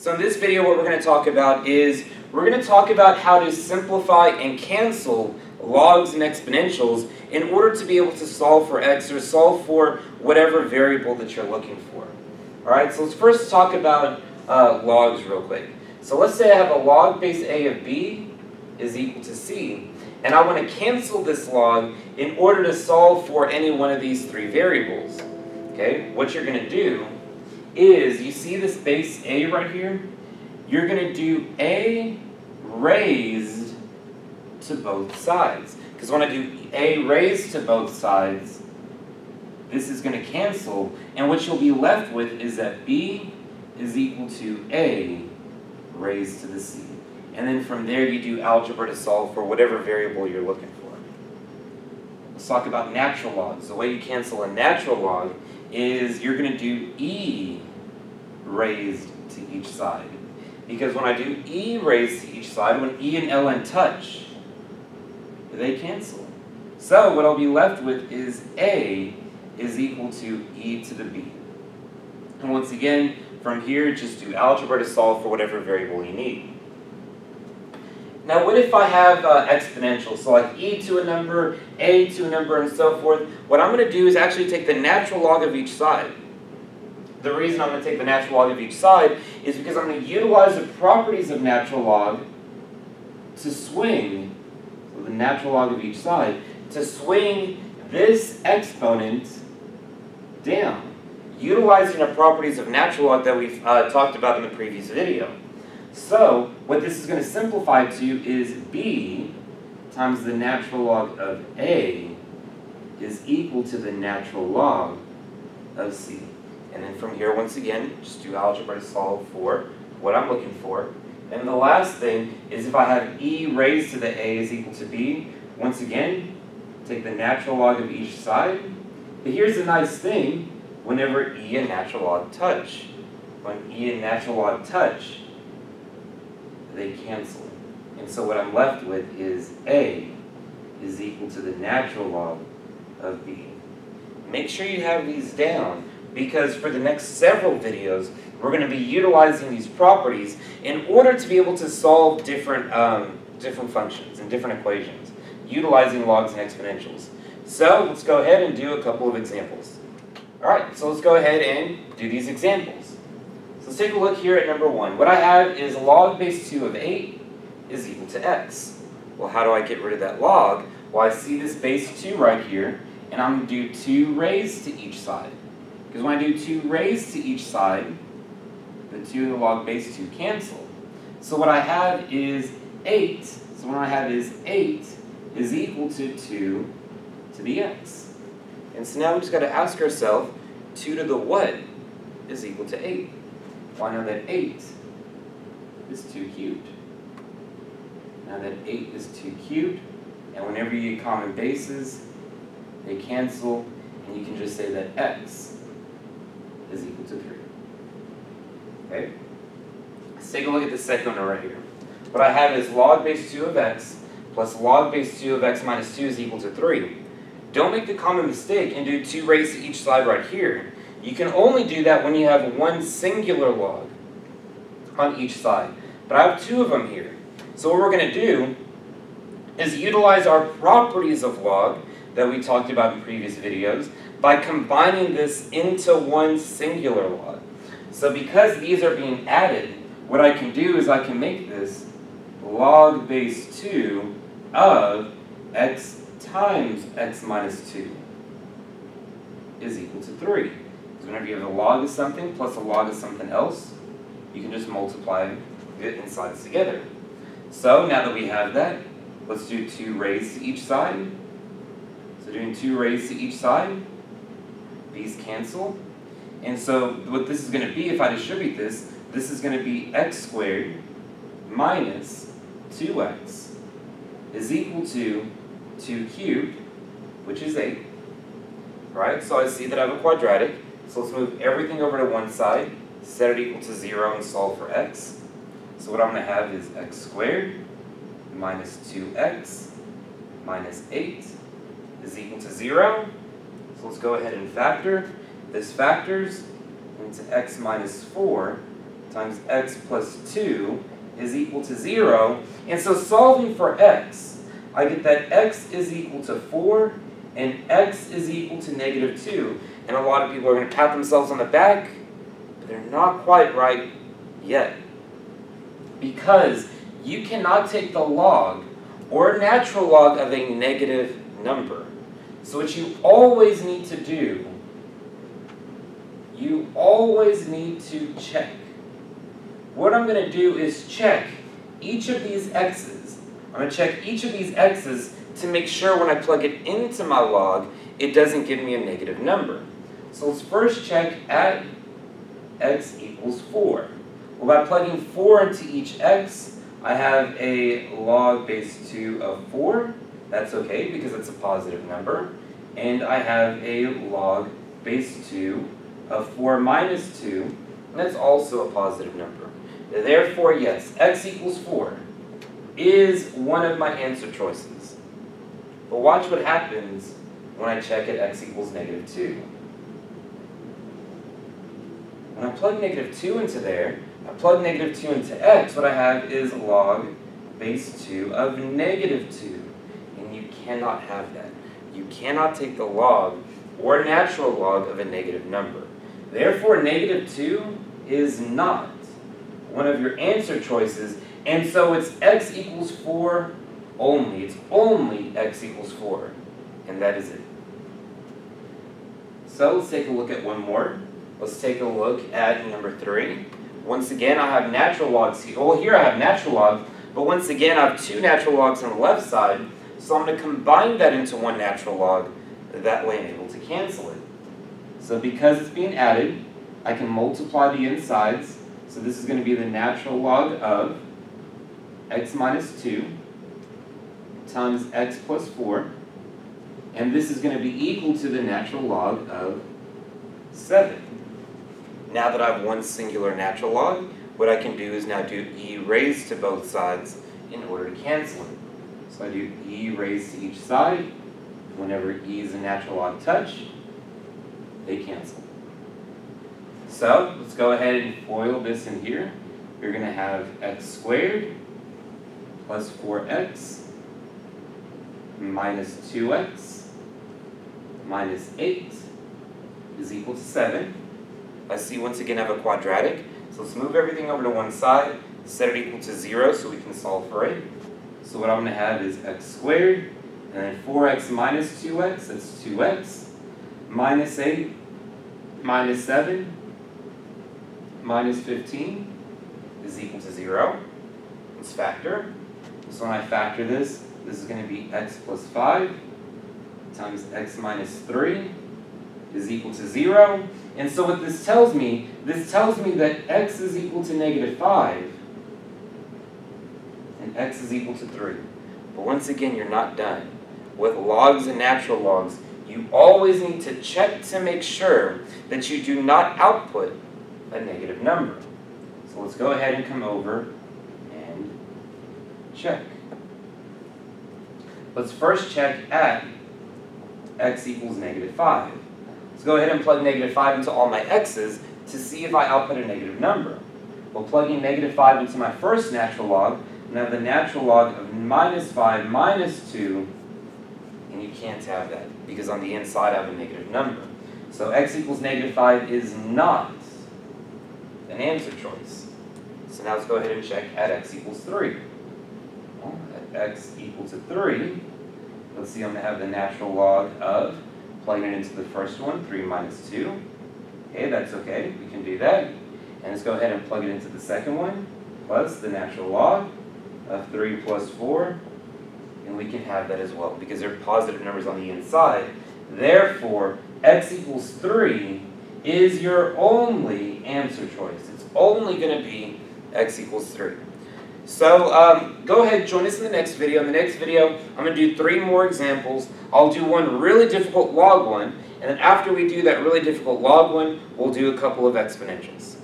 So in this video what we're going to talk about is we're going to talk about how to simplify and cancel logs and exponentials in order to be able to solve for x or solve for whatever variable that you're looking for. Alright, so let's first talk about logs real quick. So let's say I have a log base a of b is equal to c, and I want to cancel this log in order to solve for any one of these three variables. Okay, what you're going to do is, you see this base a right here? You're going to do a raised to both sides. Because when I do a raised to both sides, this is going to cancel, and what you'll be left with is that b is equal to a raised to the c. And then from there you do algebra to solve for whatever variable you're looking for. Let's talk about natural logs. The way you cancel a natural log is you're going to do e raised to each side. Because when I do e raised to each side, when e and ln touch, they cancel. So what I'll be left with is a is equal to e to the b. And once again, from here, just do algebra to solve for whatever variable you need. Now what if I have exponentials, so like e to a number, a to a number, and so forth? What I'm going to do is actually take the natural log of each side. The reason I'm going to take the natural log of each side is because I'm going to utilize the properties of natural log to swing, so the natural log of each side, to swing this exponent down, utilizing the properties of natural log that we've talked about in the previous video. So, what this is going to simplify to is b times the natural log of a is equal to the natural log of c. And then from here, once again, just do algebra to solve for what I'm looking for. And the last thing is if I have e raised to the a is equal to b, once again, take the natural log of each side. But here's the nice thing, whenever e and natural log touch, when e and natural log touch, they cancel. And so what I'm left with is a is equal to the natural log of b. Make sure you have these down, because for the next several videos, we're going to be utilizing these properties in order to be able to solve different functions and different equations, utilizing logs and exponentials. So let's go ahead and do a couple of examples. Alright, so let's go ahead and do these examples. So let's take a look here at number 1. What I have is log base 2 of 8 is equal to x. Well, how do I get rid of that log? Well, I see this base 2 right here, and I'm going to do 2 raised to each side. Because when I do 2 raised to each side, the 2 and the log base 2 cancel. So what I have is 8. So what I have is 8 is equal to 2 to the x. And so now we just got to ask ourselves, 2 to the what is equal to 8? Well, I know that 8 is 2 cubed. Now that 8 is 2 cubed, and whenever you get common bases, they cancel, and you can just say that x is equal to 3. Okay? Let's take a look at the second one right here. What I have is log base 2 of x plus log base 2 of x minus 2 is equal to 3. Don't make the common mistake and do 2 raised to each side right here. You can only do that when you have one singular log on each side. But I have 2 of them here. So what we're going to do is utilize our properties of log that we talked about in previous videos by combining this into one singular log. So because these are being added, what I can do is I can make this log base 2 of x times x minus 2 is equal to 3. So whenever you have a log of something plus a log of something else, you can just multiply the insides together. So now that we have that, let's do 2 raised to each side. So doing 2 raised to each side, these cancel. And so what this is going to be, if I distribute this, this is going to be x squared minus 2x is equal to 2 cubed, which is 8. Right? So I see that I have a quadratic. So let's move everything over to one side, set it equal to 0, and solve for x. So what I'm going to have is x squared minus 2x minus 8 is equal to 0. So let's go ahead and factor. This factors into x minus 4 times x plus 2 is equal to 0. And so solving for x, I get that x is equal to 4 and x is equal to negative 2. And a lot of people are going to pat themselves on the back, but they're not quite right yet. Because you cannot take the log or natural log of a negative number. So what you always need to do, you always need to check. What I'm going to do is check each of these x's. I'm going to check each of these x's to make sure when I plug it into my log, it doesn't give me a negative number. So let's first check at x equals 4. Well, by plugging 4 into each x, I have a log base 2 of 4. That's okay because it's a positive number. And I have a log base 2 of 4 minus 2, and that's also a positive number. Therefore, yes, x equals 4 is one of my answer choices. But watch what happens when I check at x equals negative 2. When I plug negative 2 into there, I plug negative 2 into x, what I have is log base 2 of negative 2. And you cannot have that. You cannot take the log or natural log of a negative number. Therefore, negative 2 is not one of your answer choices, and so it's x equals 4 only. It's only x equals 4, and that is it. So let's take a look at one more. Let's take a look at number 3. Once again, I have natural logs here. Well, here I have natural logs, but once again, I have 2 natural logs on the left side, so I'm going to combine that into one natural log. That way I'm able to cancel it. So because it's being added, I can multiply the insides. So this is going to be the natural log of x minus 2 times x plus 4. And this is going to be equal to the natural log of 7. Now that I have one singular natural log, what I can do is now do e raised to both sides in order to cancel it. So I do e raised to each side. Whenever e's and natural log touch, they cancel. So let's go ahead and FOIL this in here. You're going to have x squared plus 4x minus 2x minus 8 is equal to 7. I see once again I have a quadratic, so let's move everything over to one side, set it equal to 0 so we can solve for it. So what I'm going to have is x squared, and then 4x minus 2x, that's 2x, minus 8, minus 7, minus 15 is equal to 0. Let's factor. So when I factor this, this is going to be x plus 5 times x minus 3 is equal to 0. And so what this tells me that x is equal to negative 5 and x is equal to 3. But once again, you're not done. With logs and natural logs, you always need to check to make sure that you do not output a negative number. So let's go ahead and come over and check. Let's first check at x equals negative 5. Let's go ahead and plug negative 5 into all my x's to see if I output a negative number. Well, plugging negative 5 into my first natural log, and I have the natural log of minus 5 minus 2, and you can't have that because on the inside I have a negative number. So x equals negative 5 is not an answer choice. So now let's go ahead and check at x equals 3. Well, at x equal to 3, let's see, I'm going to have the natural log of, plugging it into the first one, 3 minus 2. Okay, that's okay, we can do that. And let's go ahead and plug it into the second one, plus the natural log of 3 plus 4. And we can have that as well, because they're positive numbers on the inside. Therefore, x equals 3 is your only answer choice. It's only going to be x equals 3. So go ahead, join us in the next video. In the next video, I'm going to do 3 more examples. I'll do one really difficult log one, and then after we do that really difficult log one, we'll do a couple of exponentials.